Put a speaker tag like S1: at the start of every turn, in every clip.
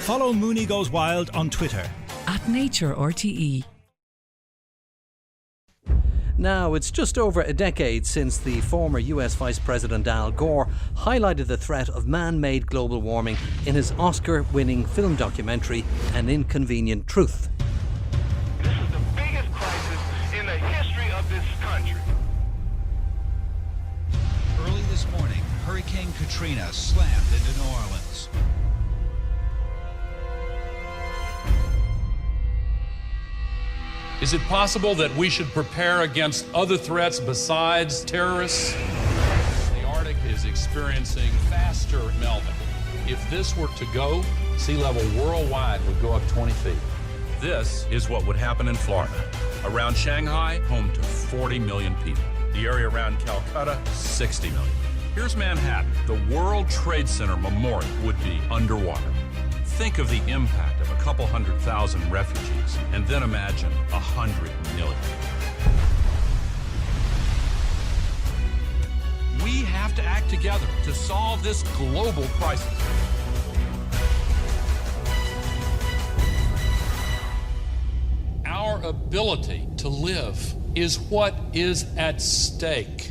S1: Follow Mooney Goes Wild on Twitter
S2: @NatureRTE.
S3: Now, it's just over a decade since the former US Vice President Al Gore highlighted the threat of man-made global warming in his Oscar-winning film documentary, An Inconvenient Truth.
S4: This is the biggest crisis in the history of this country.
S5: Early this morning, Hurricane Katrina slammed into New Orleans.
S6: Is it possible that we should prepare against other threats besides terrorists? The Arctic is experiencing faster melting. If this were to go, sea level worldwide would go up 20 feet. This is what would happen in Florida. Around Shanghai, home to 40 million people. The area around Calcutta, 60 million. Here's Manhattan. The World Trade Center Memorial would be underwater. Think of the impact of a couple 100,000 refugees, and then imagine 100 million. We have to act together to solve this global crisis. Our ability to live is what is at stake.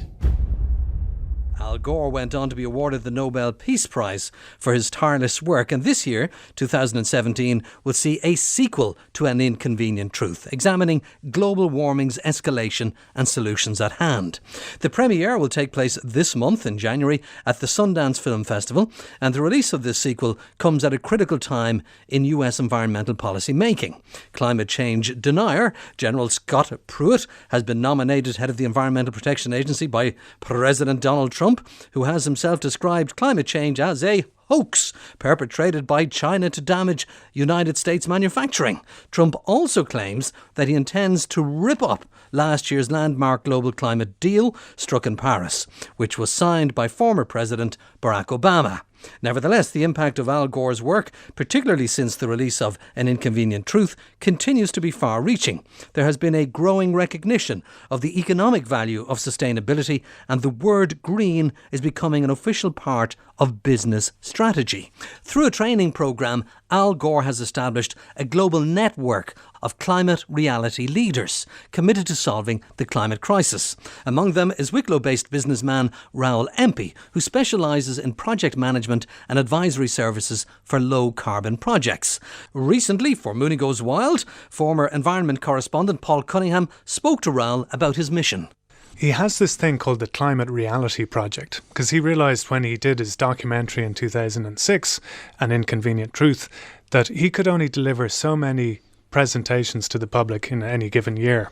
S3: Al Gore went on to be awarded the Nobel Peace Prize for his tireless work, and this year, 2017, will see a sequel to An Inconvenient Truth, examining global warming's escalation and solutions at hand. The premiere will take place this month in January at the Sundance Film Festival, and the release of this sequel comes at a critical time in US environmental policy making. Climate change denier General Scott Pruitt has been nominated head of the Environmental Protection Agency by President Donald Trump, who has himself described climate change as a hoax perpetrated by China to damage United States manufacturing. Trump also claims that he intends to rip up last year's landmark global climate deal struck in Paris, which was signed by former President Barack Obama. Nevertheless, the impact of Al Gore's work, particularly since the release of An Inconvenient Truth, continues to be far-reaching. There has been a growing recognition of the economic value of sustainability, and the word green is becoming an official part of business strategy. Through a training programme, Al Gore has established a global network of climate reality leaders committed to solving the climate crisis. Among them is Wicklow-based businessman Raoul Empey, who specialises in project management and advisory services for low-carbon projects. Recently, for Mooney Goes Wild, former environment correspondent Paul Cunningham spoke to Raoul about his mission.
S7: He has this thing called the Climate Reality Project, because he realised when he did his documentary in 2006, An Inconvenient Truth, that he could only deliver so many presentations to the public in any given year.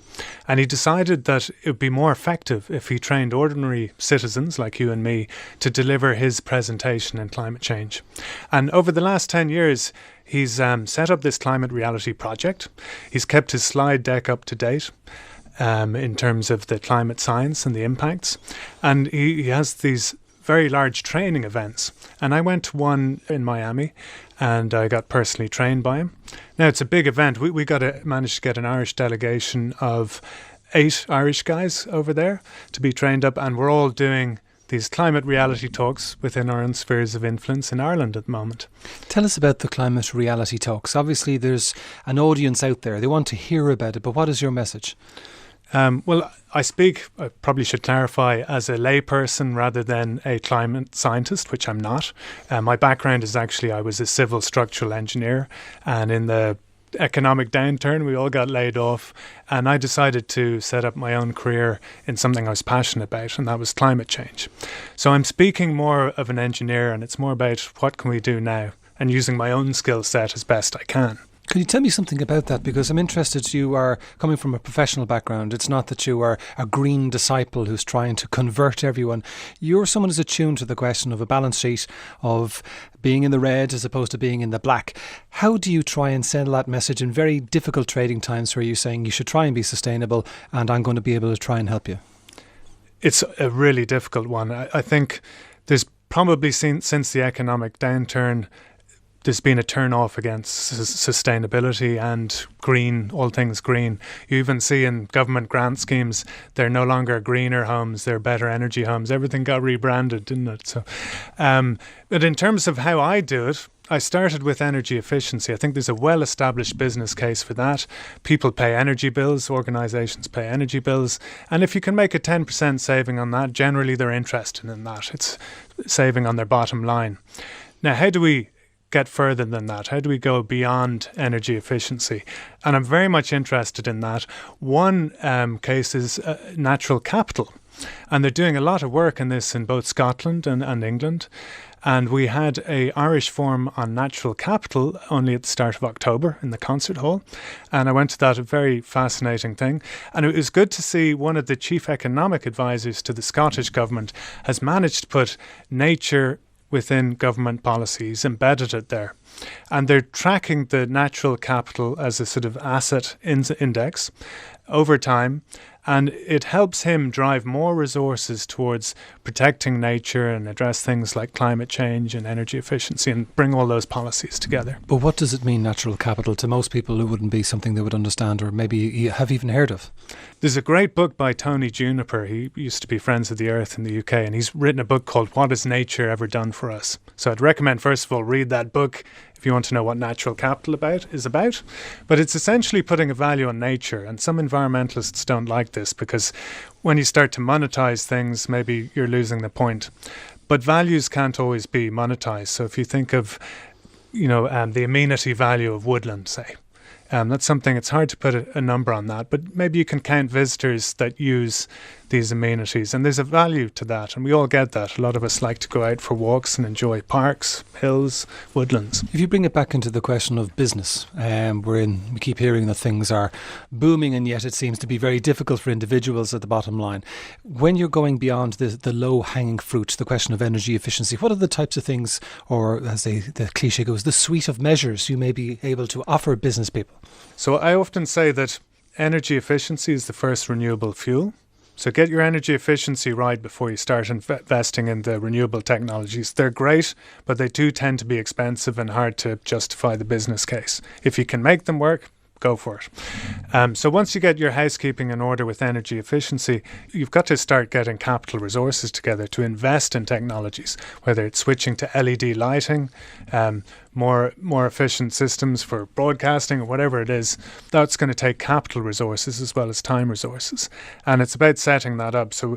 S7: And he decided that it would be more effective if he trained ordinary citizens like you and me to deliver his presentation in climate change. And over the last 10 years, he's set up this Climate Reality Project. He's kept his slide deck up to date in terms of the climate science and the impacts. And he has these very large training events. And I went to one in Miami and I got personally trained by him. Now, it's a big event. We managed to get an Irish delegation of 8 Irish guys over there to be trained up, and we're all doing these climate reality talks within our own spheres of influence in Ireland at the moment.
S8: Tell us about the climate reality talks. Obviously, there's an audience out there. They want to hear about it, but what is your message?
S7: Well, I probably should clarify, as a layperson rather than a climate scientist, which I'm not. My background is actually, I was a civil structural engineer, and in the economic downturn, we all got laid off, and I decided to set up my own career in something I was passionate about, and that was climate change. So I'm speaking more of an engineer, and it's more about what can we do now, and using my own skill set as best I can.
S8: Can you tell me something about that? Because I'm interested, you are coming from a professional background. It's not that you are a green disciple who's trying to convert everyone. You're someone who's attuned to the question of a balance sheet, of being in the red as opposed to being in the black. How do you try and send that message in very difficult trading times where you're saying you should try and be sustainable and I'm going to be able to try and help you?
S7: It's a really difficult one. I think there's probably since the economic downturn, there's been a turn-off against sustainability and green, all things green. You even see in government grant schemes, they're no longer greener homes, they're better energy homes. Everything got rebranded, didn't it? So, but in terms of how I do it, I started with energy efficiency. I think there's a well-established business case for that. People pay energy bills, organisations pay energy bills, and if you can make a 10% saving on that, generally they're interested in that. It's saving on their bottom line. Now, how do we get further than that? How do we go beyond energy efficiency? And I'm very much interested in that. One case is natural capital. And they're doing a lot of work in this in both Scotland and England. And we had a Irish forum on natural capital only at the start of October in the concert hall. And I went to that, a very fascinating thing. And it was good to see one of the chief economic advisors to the Scottish government has managed to put nature within government policies, embedded it there. And they're tracking the natural capital as a sort of asset index over time. And it helps him drive more resources towards protecting nature and address things like climate change and energy efficiency and bring all those policies together.
S8: But what does it mean, natural capital? To most people, it wouldn't be something they would understand or maybe you have even heard of.
S7: There's a great book by Tony Juniper. He used to be Friends of the Earth in the UK, and he's written a book called What Has Nature Ever Done for Us? So I'd recommend, first of all, read that book if you want to know what natural capital is about. But it's essentially putting a value on nature, and some environmentalists don't like this because when you start to monetize things, maybe you're losing the point. But values can't always be monetized. So if you think of, the amenity value of woodland, say, that's something, it's hard to put a number on that, but maybe you can count visitors that use these amenities, and there's a value to that, and we all get that. A lot of us like to go out for walks and enjoy parks, hills, woodlands.
S8: If you bring it back into the question of business, we keep hearing that things are booming, and yet it seems to be very difficult for individuals at the bottom line. When you're going beyond the low-hanging fruit, the question of energy efficiency, what are the types of things, or as the cliche goes, the suite of measures you may be able to offer business people?
S7: So I often say that energy efficiency is the first renewable fuel. So get your energy efficiency right before you start investing in the renewable technologies. They're great, but they do tend to be expensive and hard to justify the business case. If you can make them work, go for it. So once you get your housekeeping in order with energy efficiency, you've got to start getting capital resources together to invest in technologies, whether it's switching to LED lighting, more efficient systems for broadcasting or whatever it is. That's going to take capital resources as well as time resources. And it's about setting that up. So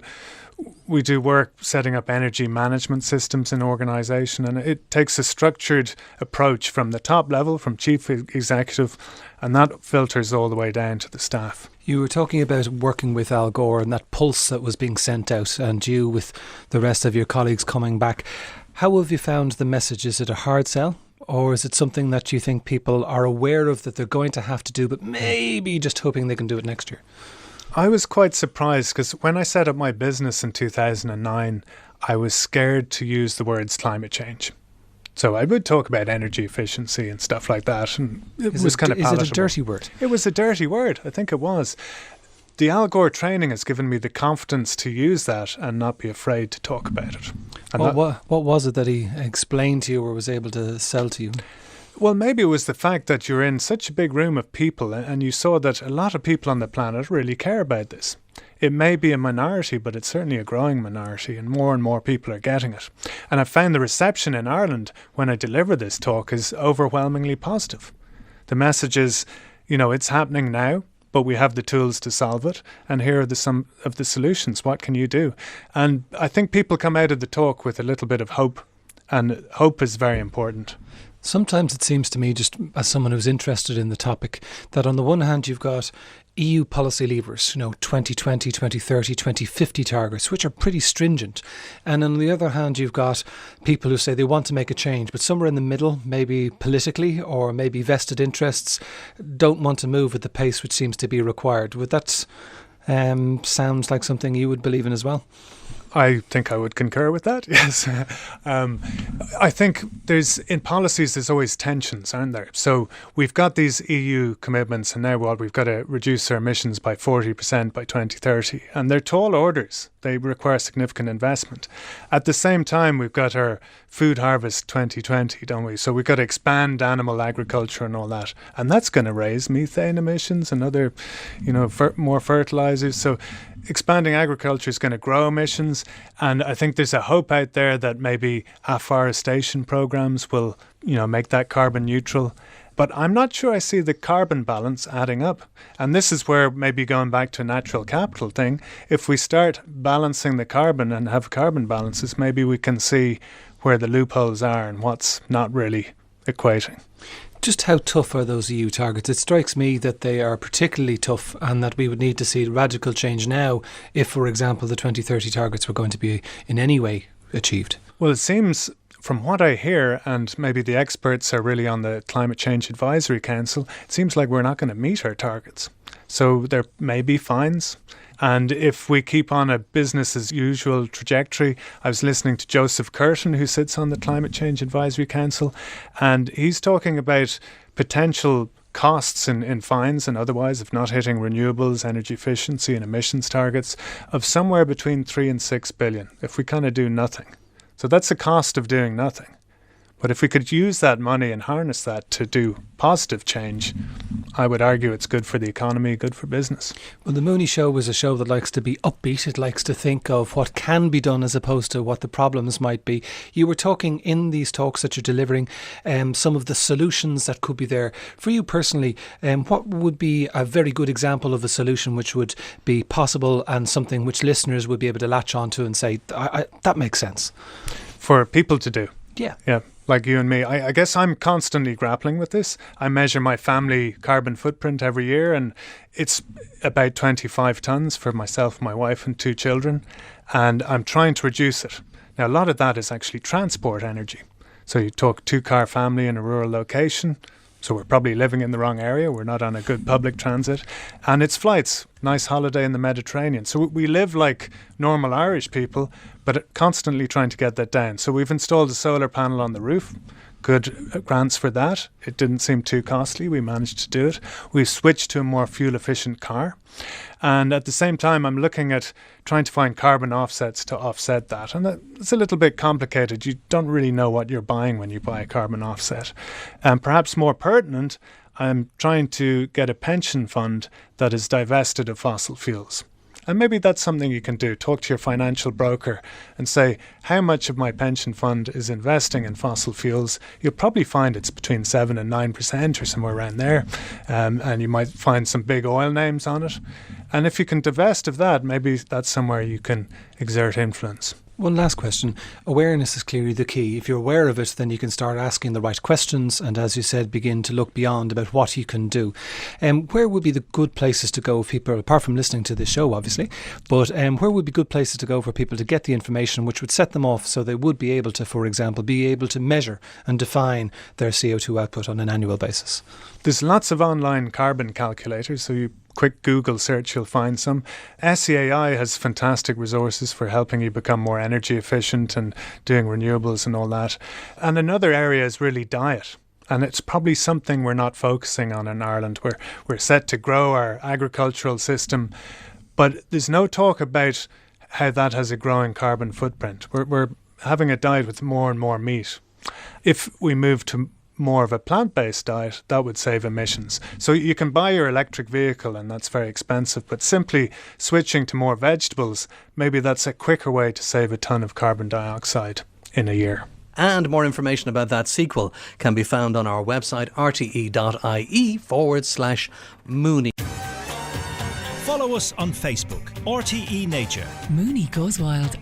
S7: we do work setting up energy management systems in organisation, and it takes a structured approach from the top level, from chief executive, and that filters all the way down to the staff.
S8: You were talking about working with Al Gore and that pulse that was being sent out, and you with the rest of your colleagues coming back. How have you found the message? Is it a hard sell? Or is it something that you think people are aware of that they're going to have to do, but maybe just hoping they can do it next year?
S7: I was quite surprised because when I set up my business in 2009, I was scared to use the words climate change. So I would talk about energy efficiency and stuff like that, and it was kind of palatable.
S8: Is it a dirty word?
S7: It was a dirty word. I think it was. The Al Gore training has given me the confidence to use that and not be afraid to talk about it.
S8: What was it that he explained to you or was able to sell to you?
S7: Well, maybe it was the fact that you're in such a big room of people and you saw that a lot of people on the planet really care about this. It may be a minority, but it's certainly a growing minority, and more people are getting it. And I found the reception in Ireland when I deliver this talk is overwhelmingly positive. The message is, it's happening now, but we have the tools to solve it, and here are some of the solutions. What can you do? And I think people come out of the talk with a little bit of hope, and hope is very important.
S8: Sometimes it seems to me, just as someone who's interested in the topic, that on the one hand you've got EU policy levers, 2020, 2030, 2050 targets, which are pretty stringent. And on the other hand, you've got people who say they want to make a change, but somewhere in the middle, maybe politically or maybe vested interests, don't want to move at the pace which seems to be required. Would that sounds like something you would believe in as well?
S7: I think I would concur with that, yes. I think in policies there's always tensions, aren't there? So we've got these EU commitments, and now we've got to reduce our emissions by 40% by 2030. And they're tall orders. They require significant investment. At the same time, we've got our Food Harvest 2020, don't we? So we've got to expand animal agriculture and all that. And that's going to raise methane emissions and other, more fertilizers. So expanding agriculture is going to grow emissions. And I think there's a hope out there that maybe afforestation programs will, make that carbon neutral. But I'm not sure I see the carbon balance adding up. And this is where maybe going back to a natural capital thing, if we start balancing the carbon and have carbon balances, maybe we can see where the loopholes are and what's not really equating.
S8: Just how tough are those EU targets? It strikes me that they are particularly tough and that we would need to see radical change now if, for example, the 2030 targets were going to be in any way achieved.
S7: Well, it seems from what I hear, and maybe the experts are really on the Climate Change Advisory Council, it seems like we're not going to meet our targets. So there may be fines. And if we keep on a business as usual trajectory, I was listening to Joseph Curtin, who sits on the Climate Change Advisory Council, and he's talking about potential costs in fines and otherwise of not hitting renewables, energy efficiency and emissions targets of somewhere between 3 and 6 billion if we kind of do nothing. So that's the cost of doing nothing. But if we could use that money and harness that to do positive change, I would argue it's good for the economy, good for business.
S8: Well, the Mooney Show was a show that likes to be upbeat. It likes to think of what can be done as opposed to what the problems might be. You were talking in these talks that you're delivering some of the solutions that could be there. For you personally, what would be a very good example of a solution which would be possible and something which listeners would be able to latch onto and say, that makes sense?
S7: For people to do.
S8: Yeah.
S7: Yeah. Like you and me, I guess I'm constantly grappling with this. I measure my family carbon footprint every year, and it's about 25 tonnes for myself, my wife and 2 children, and I'm trying to reduce it. Now, a lot of that is actually transport energy. So you talk 2-car family in a rural location, so we're probably living in the wrong area. We're not on a good public transit. And it's flights, nice holiday in the Mediterranean. So we live like normal Irish people, but constantly trying to get that down. So we've installed a solar panel on the roof. Good grants for that. It didn't seem too costly. We managed to do it. We switched to a more fuel-efficient car. And at the same time, I'm looking at trying to find carbon offsets to offset that. And it's a little bit complicated. You don't really know what you're buying when you buy a carbon offset. And perhaps more pertinent, I'm trying to get a pension fund that is divested of fossil fuels. And maybe that's something you can do. Talk to your financial broker and say, how much of my pension fund is investing in fossil fuels? You'll probably find it's between 7 and 9% or somewhere around there. And you might find some big oil names on it. And if you can divest of that, maybe that's somewhere you can exert influence.
S8: One last question. Awareness is clearly the key. If you're aware of it, then you can start asking the right questions and, as you said, begin to look beyond about what you can do. Where would be the good places to go for people, apart from listening to this show, obviously, but where would be good places to go for people to get the information which would set them off so they would be able to, for example, be able to measure and define their CO2 output on an annual basis?
S7: There's lots of online carbon calculators, so you quick Google search, you'll find some. SEAI has fantastic resources for helping you become more energy efficient and doing renewables and all that. And another area is really diet. And it's probably something we're not focusing on in Ireland. We're set to grow our agricultural system, but there's no talk about how that has a growing carbon footprint. We're having a diet with more and more meat. If we move to more of a plant-based diet, that would save emissions. So you can buy your electric vehicle and that's very expensive, but simply switching to more vegetables, maybe that's a quicker way to save a ton of carbon dioxide in a year.
S3: And more information about that sequel can be found on our website rte.ie/Mooney.
S1: Follow us on Facebook, RTE Nature.
S2: Mooney Goes Wild